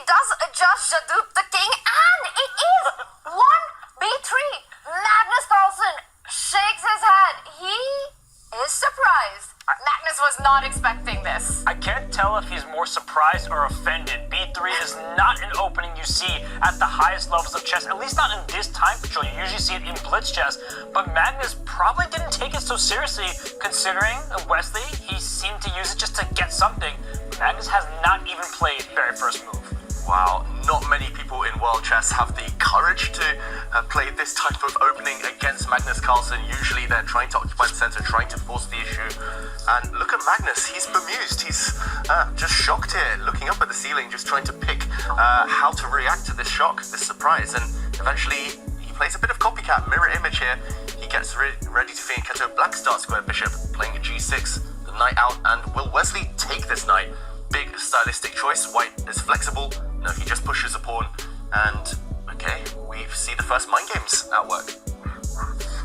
does adjust Jadup the king, and it is 1b3. Magnus Carlsen shakes his head. He is surprised. Magnus was not expecting this. I can't tell if he's more surprised or offended. B3 is not an opening you see at the highest levels of chess, at least not in this time control. You usually see it in blitz chess, but Magnus probably didn't take it so seriously considering Wesley, he seemed to use it just to get something. Magnus has not even played very first move. Wow, not many people in world chess have the courage to play this type of opening against Magnus Carlsen. Usually they're trying to occupy the center, trying to force the issue. And look at Magnus, he's bemused. He's just shocked here, looking up at the ceiling, just trying to pick how to react to this shock, this surprise. And eventually he plays a bit of copycat, mirror image here. He gets ready to fianchetto black start square bishop, playing a g6, the knight out. And will Wesley take this knight? Big stylistic choice. White is flexible. No, he just pushes a pawn, and okay, we see the first mind games at work.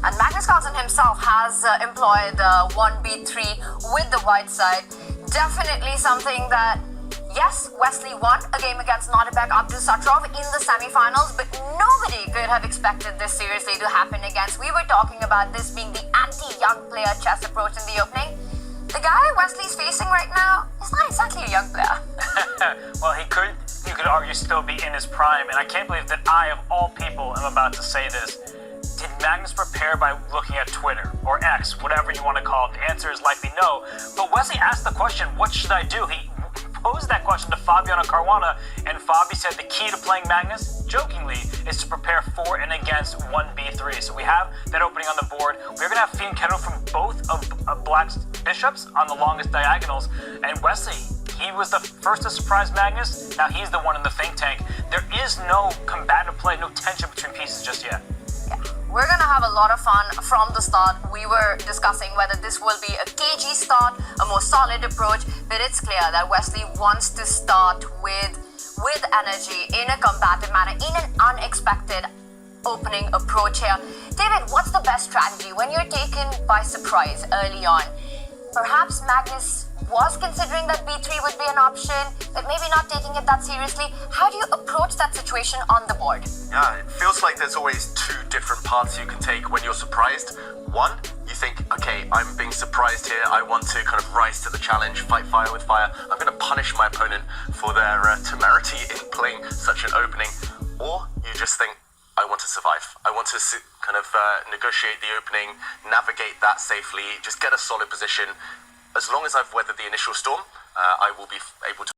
And Magnus Carlsen himself has employed 1b3 with the white side. Definitely something that, yes, Wesley won a game against Nordebek Abdul Satrov in the semifinals, but nobody could have expected this seriously to happen against. We were talking about this being the anti-young player chess approach in the opening. The guy Wesley's facing right now is not exactly a young player. Well, you could argue, still be in his prime, and I can't believe that I, of all people, am about to say this. Did Magnus prepare by looking at Twitter, or X, whatever you want to call it? The answer is likely no, but Wesley asked the question, what should I do? He posed that question to Fabiano Caruana, and Fabi said the key to playing Magnus, jokingly, is to prepare for and against 1b3. So we have that opening on the board. We're going to have fianchetto from both of Black's bishops on the longest diagonals, and Wesley, he was the first to surprise Magnus. Now he's the one in the think tank. There is no combative play, no tension between pieces just yet. Yeah. We're gonna have a lot of fun from the start. We were discussing whether this will be a cagey start, a more solid approach, but it's clear that Wesley wants to start with energy, in a combative manner, in an unexpected opening approach here. David, what's the best strategy when you're taken by surprise early on? Perhaps Magnus was considering that b3 would be an option, but maybe not taking it that seriously. How do you approach that situation on the board? Yeah, it feels like there's always two different paths you can take when you're surprised. One, you think, okay, I'm being surprised here. I want to kind of rise to the challenge, fight fire with fire. I'm going to punish my opponent for their temerity in playing such an opening. Or you just think, I want to survive. I want to kind of negotiate the opening, navigate that safely, just get a solid position. As long as I've weathered the initial storm, I will be able to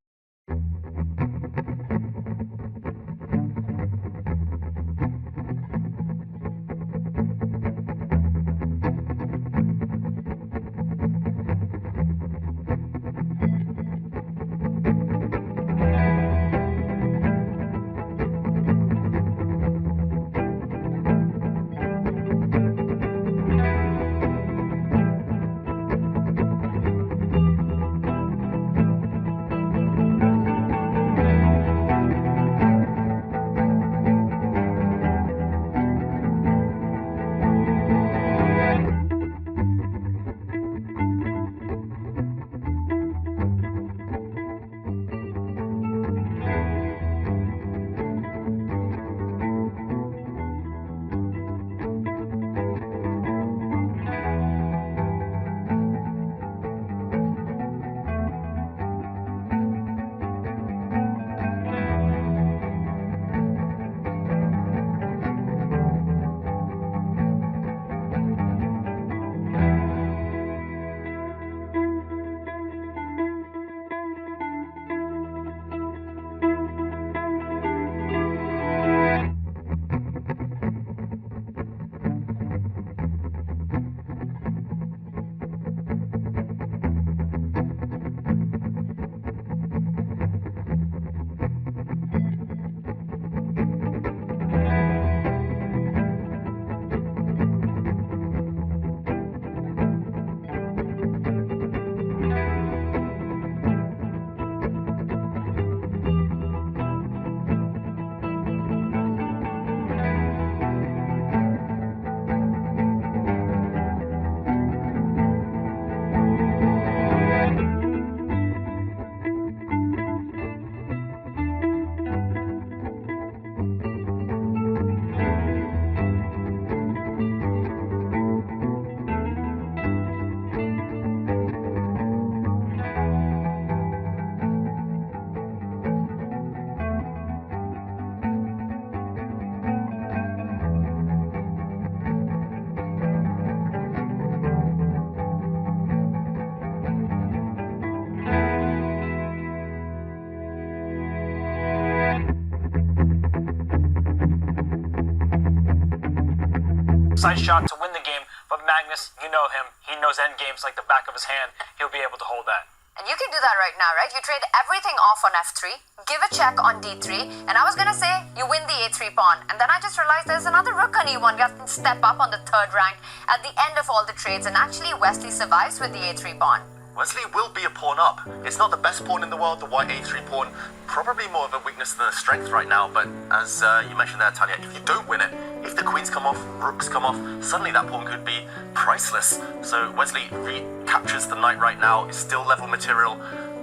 precise shot to win the game, but Magnus, you know him, he knows endgames like the back of his hand. He'll be able to hold that. And you can do that right now, right? You trade everything off on f3, give a check on d3, and I was gonna say you win the a3 pawn. And then I just realized there's another rook on e1 that can step up on the third rank at the end of all the trades, and actually Wesley survives with the a3 pawn. Wesley will be a pawn up. It's not the best pawn in the world, the white a3 pawn. Probably more of a weakness than a strength right now, but as you mentioned there, Talia, if you don't win it, if the queens come off, rooks come off, suddenly that pawn could be priceless. So Wesley recaptures the knight right now, is still level material.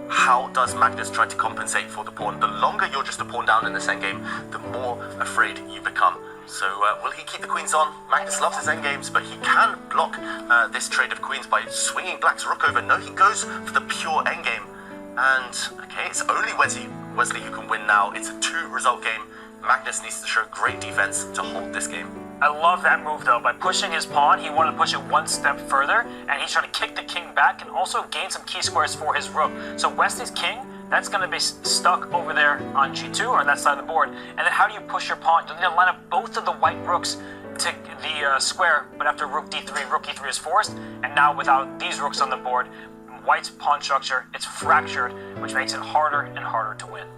How does Magnus try to compensate for the pawn? The longer you're just a pawn down in this endgame, the more afraid you become. So will he keep the queens on? Magnus loves his endgames, but he can block this trade of queens by swinging black's rook over. No, he goes for the pure endgame. And, okay, it's only Wesley who can win now. It's a 2-result game. Magnus needs to show great defense to hold this game. I love that move though. By pushing his pawn, he wanted to push it one step further, and he's trying to kick the king back and also gain some key squares for his rook. So Wesley's king, that's going to be stuck over there on g2 or on that side of the board. And then how do you push your pawn? You need to line up both of the white rooks to the square, but after rook d3, rook e3 is forced, and now without these rooks on the board, white's pawn structure, it's fractured, which makes it harder and harder to win.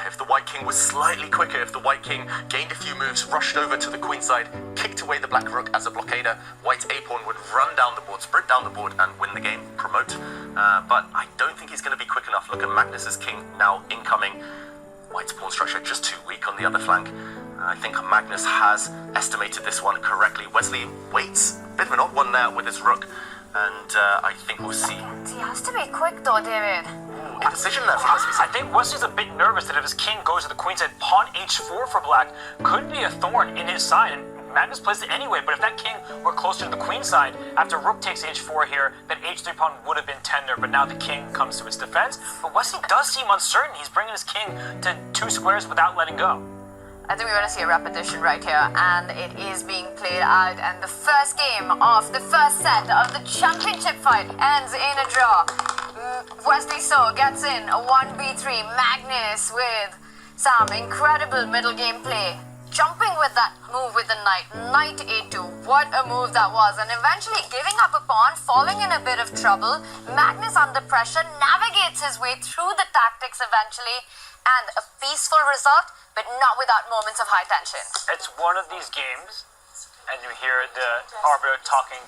If the white king was slightly quicker, if the white king gained a few moves, rushed over to the queen side, kicked away the black rook as a blockader, white's a-pawn would run down the board, sprint down the board and win the game, promote. But I don't think he's going to be quick enough. Look at Magnus's king now incoming. White's pawn structure just too weak on the other flank. I think Magnus has estimated this one correctly. Wesley waits, bit of an odd one there with his rook, and I think we'll see. He has to be quick though, David. Indecision there for Wesley. I think Wesley's a bit nervous that if his king goes to the queen side, pawn h4 for black could be a thorn in his side, and Magnus plays it anyway, but if that king were closer to the queen side, after rook takes h4 here, that h3 pawn would have been tender, but now the king comes to its defense. But Wesley does seem uncertain. He's bringing his king to 2 squares without letting go. I think we're going to see a repetition right here, and it is being played out, and the first game of the first set of the championship fight ends in a draw. Wesley So gets in a 1b3, Magnus with some incredible middle game play, jumping with that move with the knight a2, what a move that was, and eventually giving up a pawn, falling in a bit of trouble. Magnus under pressure navigates his way through the tactics eventually, and a peaceful result, but not without moments of high tension. It's one of these games, and you hear the arbiter talking